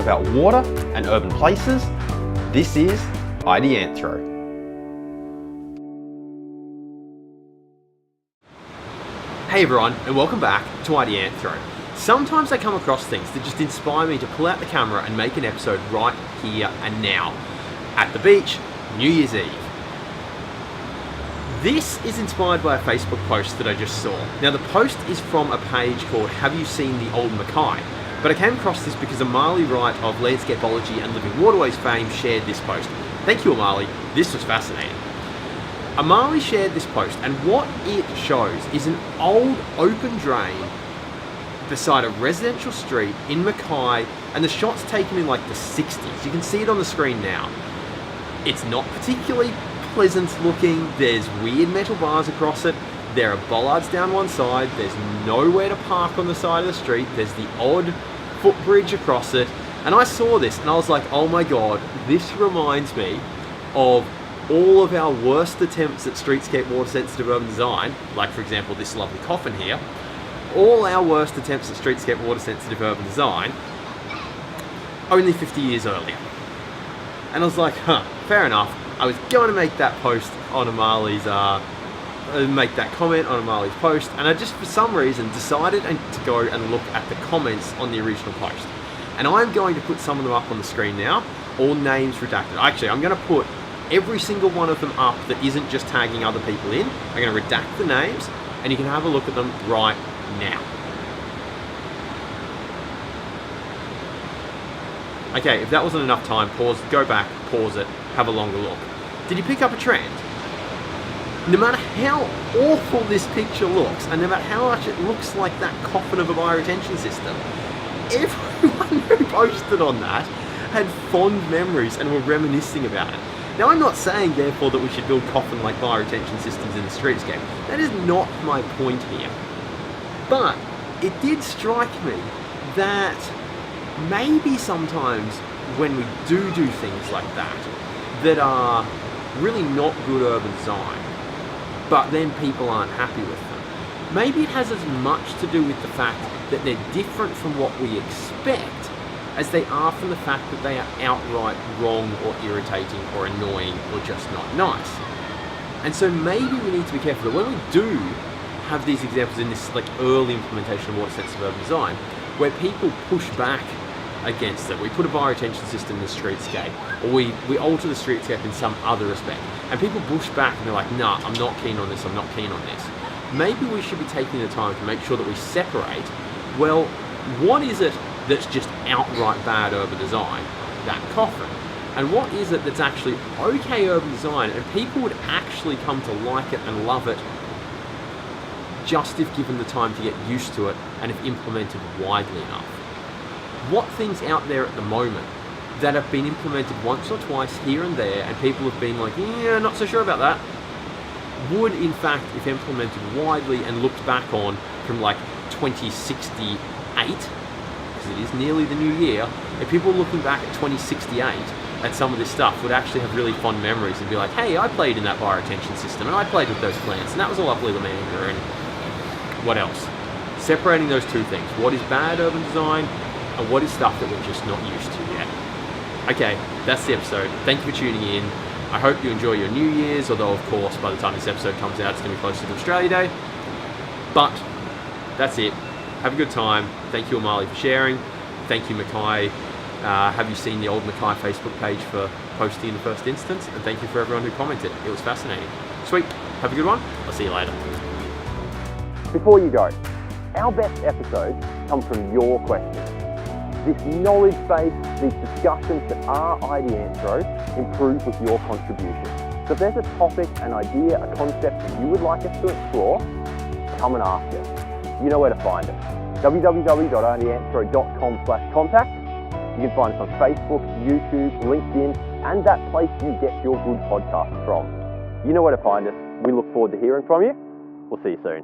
about water and urban places. This is Ideanthro. Hey everyone, and welcome back to Ideanthro. Sometimes I come across things that just inspire me to pull out the camera and make an episode right here and now. At the beach, New Year's Eve. This is inspired by a Facebook post that I just saw. Now the post is from a page called Have You Seen the Old Mackay? But I came across this because Amali Wright of Landscapeology and Living Waterways fame shared this post. Thank you, Amali. This was fascinating. Amali shared this post, and what it shows is an old open drain beside a residential street in Mackay, and the shot's taken in like the 60s. You can see it on the screen now. It's not particularly pleasant looking. There's weird metal bars across it. There are bollards down one side. There's nowhere to park on the side of the street. There's the odd footbridge across it. And I saw this and I was like, oh my god, this reminds me of all of our worst attempts at streetscape water sensitive urban design, like for example this lovely coffin here. All our worst attempts at streetscape water sensitive urban design only 50 years earlier. And I was like, fair enough. I was going to make that post on Amali's, make that comment on Amali's post, and I just for some reason decided to go and look at the comments on the original post. And I'm going to put some of them up on the screen now, all names redacted. Actually, I'm going to put every single one of them up that isn't just tagging other people in. I'm going to redact the names, and you can have a look at them right now. Okay, if that wasn't enough time, pause, go back, pause it, have a longer look. Did you pick up a trend? No matter how awful this picture looks, and no matter how much it looks like that coffin of a bioretention system, everyone who posted on that had fond memories and were reminiscing about it. Now, I'm not saying, therefore, that we should build coffin-like bioretention systems in the streetscape. That is not my point here. But it did strike me that maybe sometimes when we do things like that, that are really not good urban design, but then people aren't happy with them, maybe it has as much to do with the fact that they're different from what we expect as they are from the fact that they are outright wrong or irritating or annoying or just not nice. And so maybe we need to be careful that when we do have these examples in this like early implementation of water sensitive urban design, where people push back against it, we put a bioretention system in the streetscape, or we alter the streetscape in some other respect, and people push back and they're like, nah, I'm not keen on this, I'm not keen on this. Maybe we should be taking the time to make sure that we separate, well, what is it that's just outright bad urban design, that coffin, and what is it that's actually okay urban design and people would actually come to like it and love it just if given the time to get used to it and if implemented widely enough. What things out there at the moment that have been implemented once or twice here and there and people have been like, yeah, not so sure about that, would in fact, if implemented widely and looked back on from like 2068, because it is nearly the new year, if people looking back at 2068 at some of this stuff would actually have really fond memories and be like, hey, I played in that bioretention system and I played with those plants and that was a lovely Lamander, and what else? Separating those two things. What is bad urban design and what is stuff that we're just not used to yet. Okay, that's the episode. Thank you for tuning in. I hope you enjoy your New Year's, although of course by the time this episode comes out it's going to be closer to Australia Day. But that's it. Have a good time. Thank you, Amali, for sharing. Thank you, Mackay. Have You Seen the Old Mackay Facebook page for posting in the first instance, and thank you for everyone who commented. It was fascinating. Sweet. Have a good one. I'll see you later. Before you go, our best episodes come from your questions. This knowledge base, these discussions that are Ideanthro improve with your contribution. So if there's a topic, an idea, a concept that you would like us to explore, come and ask us. You know where to find us. www.ideanthro.com/contact. You can find us on Facebook, YouTube, LinkedIn, and that place you get your good podcasts from. You know where to find us. We look forward to hearing from you. We'll see you soon.